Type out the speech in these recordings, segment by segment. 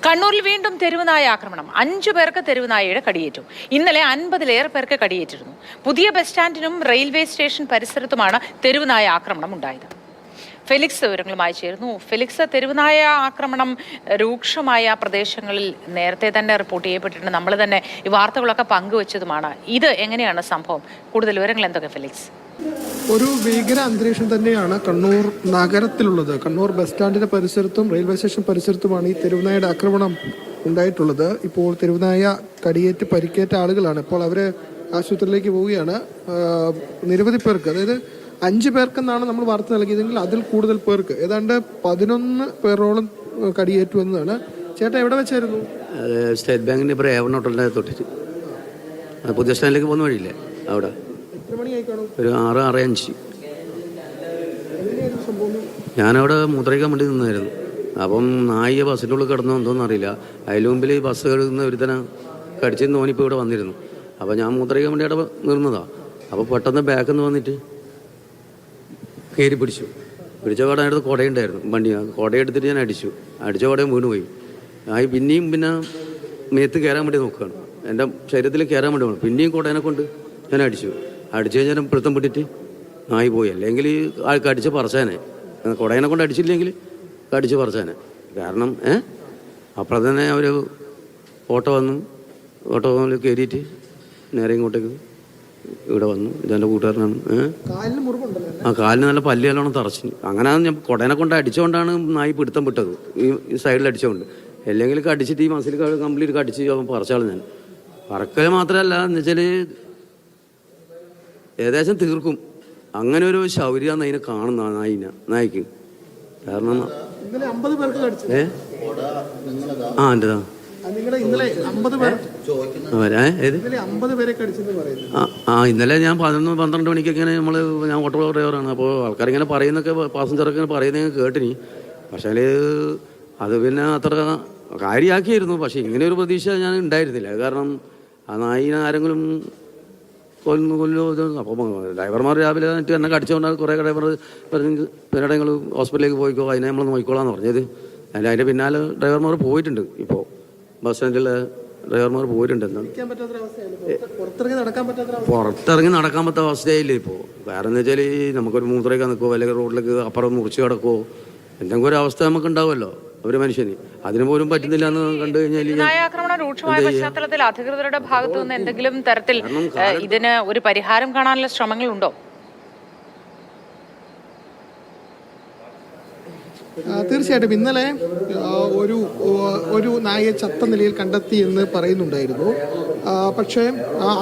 കണ്ണൂരിൽ വീണ്ടും തെരുവുനായ ആക്രമണം. 5 പേർക്ക് തെരുവുനായയുടെ കടിയേറ്റു. ഇന്നലെ 50-ലേറെ പേർക്ക് കടിയേറ്റിരുന്നു. പുതിയ ബസ് സ്റ്റാൻഡിനും റെയിൽവേ സ്റ്റേഷൻ പരിസരത്തുമാണ് തെരുവുനായ ആക്രമണം ഉണ്ടായത്. ഫെലിക്സ് വിവരങ്ങളുമായി ചേരുന്നു. ഫെലിക്സ്, തെരുവുനായ ആക്രമണം രൂക്ഷമായ പ്രദേശങ്ങളിൽ നേരത്തെ തന്നെ റിപ്പോർട്ട് ചെയ്യപ്പെട്ടിട്ടുണ്ട്. നമ്മൾ തന്നെ ഈ വാർത്തകളൊക്കെ പങ്കുവച്ചതുമാണ്. ഇത് എങ്ങനെയാണ് സംഭവം? കൂടുതൽ വിവരങ്ങൾ എന്തൊക്കെ ഫെലിക്സ്? ഒരു ഭീകര അന്തരീക്ഷം തന്നെയാണ് കണ്ണൂർ നഗരത്തിലുള്ളത്. കണ്ണൂർ ബസ് സ്റ്റാൻഡിന്റെ പരിസരത്തും റെയിൽവേ സ്റ്റേഷൻ പരിസരത്തുമാണ് ഈ തെരുവുനായയുടെ ആക്രമണം ഉണ്ടായിട്ടുള്ളത്. ഇപ്പോൾ തെരുവുനായ കടിയേറ്റ് പരിക്കേറ്റ ആളുകളാണ്. ഇപ്പോൾ അവര് ആശുപത്രിയിലേക്ക് പോവുകയാണ്. നിരവധി പേർക്ക്, അതായത് 5 പേർക്കെന്നാണ് നമ്മൾ വാർത്ത നൽകിയതെങ്കിൽ അതിൽ കൂടുതൽ പേർക്ക്, ഏതാണ്ട് 11 പേരോളം കടിയേറ്റു എന്നതാണ്. ചേട്ടാ, എവിടെ വെച്ചായിരുന്നു? സ്റ്റേറ്റ് ബാങ്കിന്റെ ഇപ്പോൾ ഏവൺ ഹോട്ടലിന്റെ തൊട്ടിട്ട് പുതിയ സ്റ്റാൻഡിലേക്ക് പോകുന്ന വഴിയില്ലേ, അവിടെ. ഒരു 6-6:05. ഞാനവിടെ മൂത്രയ്ക്കാൻ വേണ്ടി നിന്നായിരുന്നു. അപ്പം നായിക ബസ്സിൻ്റെ ഉള്ളിൽ കിടന്നോ എന്തോന്നും അറിയില്ല. അതിന് മുമ്പിൽ ബസ് കയറുന്ന ഒരുത്തനെ കടിച്ചെന്ന് തോന്നിപ്പോൾ ഇവിടെ വന്നിരുന്നു. അപ്പോൾ ഞാൻ മൂത്രയ്ക്കാൻ വേണ്ടി അവിടെ നിർന്നതാണ്. അപ്പോൾ പെട്ടെന്ന് ബാക്കിൽ നിന്ന് വന്നിട്ട് കയറി പിടിച്ച പാടെ അടുത്ത് കുടയുണ്ടായിരുന്നു വണ്ടി. കുടയെടുത്തിട്ട് ഞാൻ അടിച്ച കുടയും വീണ് പോയി. പിന്നെയും മേത്ത് കയറാൻ വേണ്ടി നോക്കുകയാണ്. എൻ്റെ ശരീരത്തിൽ കയറാൻ വേണ്ടി വേണം. പിന്നെയും കുടേനെ കൊണ്ട് ഞാൻ അടിച്ചു കഴിഞ്ഞാൽ പിടുത്തം വിട്ടിട്ട് നായി പോയി. അല്ലെങ്കിൽ കടിച്ച് പറച്ചാനെ, കുടയനെ കൊണ്ട് അടിച്ചില്ലെങ്കിൽ കടിച്ച് പറച്ചാനെ. കാരണം അപ്പോൾ തന്നെ അവർ ഓട്ടോ കയറിയിട്ട് നേരെ ഇങ്ങോട്ടേക്ക് ഇവിടെ വന്നു. ഇതെൻ്റെ കൂട്ടുകാരനാണ്. കാലിന് നല്ല പല്ല് നല്ലോണം തറച്ചു. അങ്ങനെ ഞാൻ കുടയനെ കൊണ്ട് അടിച്ചുകൊണ്ടാണ് നായി പിടുത്തം വിട്ടത്, ഈ സൈഡിൽ അടിച്ചുകൊണ്ട്. അല്ലെങ്കിൽ കടിച്ചിട്ട് ഈ മസിൽ കംപ്ലീറ്റ് കടിച്ച് പറച്ചാളും ഞാൻ. പറക്കൽ മാത്രമല്ല എന്ന് വെച്ചാൽ ഏകദേശം തീർക്കും. അങ്ങനെ ഒരു ശൗര്യാന്ന് അതിനെ കാണുന്ന നായിക്ക്. കാരണം എന്റേതാ ഇന്നലെ ഞാൻ 11-12 മണിക്കൊക്കെ ഞാൻ ഓട്ടോ ഡ്രൈവറാണ്. അപ്പോൾ ആൾക്കാരിങ്ങനെ പറയുന്നൊക്കെ, പാസഞ്ചറൊക്കെ പറയുന്നത് കേട്ടിനി. പക്ഷേ അത് പിന്നെ അത്ര കാര്യമാക്കിയായിരുന്നു. പക്ഷെ ഇങ്ങനെ ഒരു പ്രതീക്ഷ ഞാൻ ഉണ്ടായിരുന്നില്ല. കാരണം ആ നായിനെ ആരെങ്കിലും കൊല്ലോ. അപ്പോൾ ഡ്രൈവർമാർ രാവിലെ എന്നിട്ട് എന്നെ കടിച്ചുകൊണ്ടാണ് കുറേ ഡ്രൈവർ പറഞ്ഞ് പിന്നെ നിങ്ങൾ ഹോസ്പിറ്റലിലേക്ക് പോയിക്കോ, അതിനെ നമ്മൾ നോക്കിക്കോളാന്ന് പറഞ്ഞത്. അതിൻ്റെ പിന്നാലെ ഡ്രൈവർമാർ പോയിട്ടുണ്ട്. ഇപ്പോൾ ബസ് സ്റ്റാൻഡിലെ ഡ്രൈവർമാർ പോയിട്ടുണ്ട്. പുറത്തിറങ്ങി നടക്കാൻ പറ്റാത്ത അവസ്ഥയായില്ലേ ഇപ്പോൾ. കാരണം എന്ന് വെച്ചാൽ നമുക്കൊരു മൂത്രയ്ക്കാൻ നിൽക്കുമോ, അല്ലെങ്കിൽ റോഡിലേക്ക് അപ്പുറം മുറിച്ച് കിടക്കുമോ, എന്തെങ്കിലും ഒരു അവസ്ഥ നമുക്ക് ഉണ്ടാവുമല്ലോ ഒരു മനുഷ്യന്. അതിന് പോലും പറ്റുന്നില്ല എന്ന് കണ്ടു കഴിഞ്ഞാൽ ആക്രമണം രൂക്ഷമായ പശ്ചാത്തലത്തിൽ അധികൃതരുടെ ഭാഗത്തു നിന്ന് എന്തെങ്കിലും തരത്തിൽ ഇതിന് ഒരു പരിഹാരം കാണാനുള്ള ശ്രമങ്ങളുണ്ടോ? തീർച്ചയായിട്ടും ഇന്നലെ ഒരു നായയെ ചത്ത നിലയിൽ കണ്ടെത്തി എന്ന് പറയുന്നുണ്ടായിരുന്നു. പക്ഷേ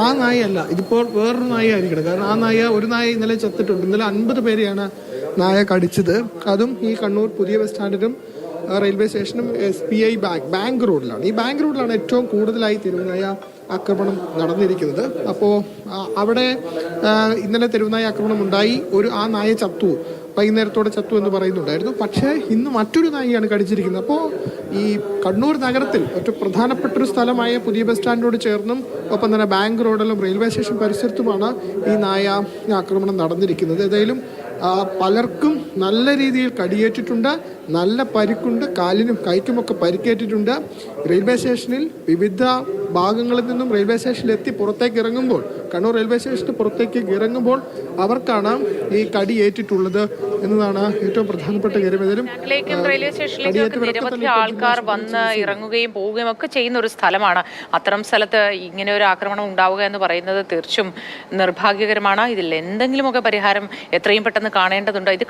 ആ നായയല്ല, ഇതിപ്പോൾ വേറൊരു നായ ആയിരിക്കണം. കാരണം ഒരു നായ ഇന്നലെ ചത്തിട്ടുണ്ട്. ഇന്നലെ 50 പേരെയാണ് നായ കടിച്ചത്. അതും ഈ കണ്ണൂർ പുതിയ ബസ് സ്റ്റാൻഡിലും റെയിൽവേ സ്റ്റേഷനും SBI ബാങ്ക് റോഡിലാണ്. ഈ ബാങ്ക് റോഡിലാണ് ഏറ്റവും കൂടുതലായി തെരുവുനായ ആക്രമണം നടന്നിരിക്കുന്നത്. അപ്പോൾ അവിടെ ഇന്നലെ തെരുവുനായ ആക്രമണം ഉണ്ടായി. ആ നായ ചത്തു, വൈകുന്നേരത്തോടെ ചത്തു എന്ന് പറയുന്നുണ്ടായിരുന്നു. പക്ഷേ ഇന്ന് മറ്റൊരു നായയാണ് കടിച്ചിരിക്കുന്നത്. അപ്പോൾ ഈ കണ്ണൂർ നഗരത്തിൽ ഏറ്റവും പ്രധാനപ്പെട്ട ഒരു സ്ഥലമായ പുതിയ ബസ് സ്റ്റാൻഡിനോട് ചേർന്നും ഒപ്പം തന്നെ ബാങ്ക് റോഡിലും റെയിൽവേ സ്റ്റേഷൻ പരിസരത്തുമാണ് ഈ നായ ആക്രമണം നടന്നിരിക്കുന്നത്. ഏതായാലും പലർക്കും നല്ല രീതിയിൽ കടിയേറ്റിട്ടുണ്ട്, നല്ല പരിക്കുണ്ട്, കാലിനും കൈക്കുമൊക്കെ പരിക്കേറ്റിട്ടുണ്ട്. റെയിൽവേ സ്റ്റേഷനിൽ വിവിധ ഭാഗങ്ങളിൽ നിന്നും റെയിൽവേ സ്റ്റേഷനിൽ എത്തി പുറത്തേക്ക് ഇറങ്ങുമ്പോൾ, കണ്ണൂർ റെയിൽവേ സ്റ്റേഷന് പുറത്തേക്ക് ഇറങ്ങുമ്പോൾ അവർക്കാണ് ഈ കടിയേറ്റിട്ടുള്ളത് എന്നതാണ് ഏറ്റവും പ്രധാനപ്പെട്ട കാര്യം. റെയിൽവേ സ്റ്റേഷനിലേക്ക് നിരവധി ആൾക്കാർ വന്ന് ഇറങ്ങുകയും പോവുകയും ഒക്കെ ചെയ്യുന്ന ഒരു സ്ഥലമാണ്. അത്തരം സ്ഥലത്ത് ഇങ്ങനെ ഒരു ആക്രമണം ഉണ്ടാവുക എന്ന് പറയുന്നത് തീർച്ചും നിർഭാഗ്യകരമാണ്. ഇതിൽ എന്തെങ്കിലുമൊക്കെ പരിഹാരം എത്രയും പെട്ടെന്ന് കാണേണ്ടതുണ്ട്. ഇത്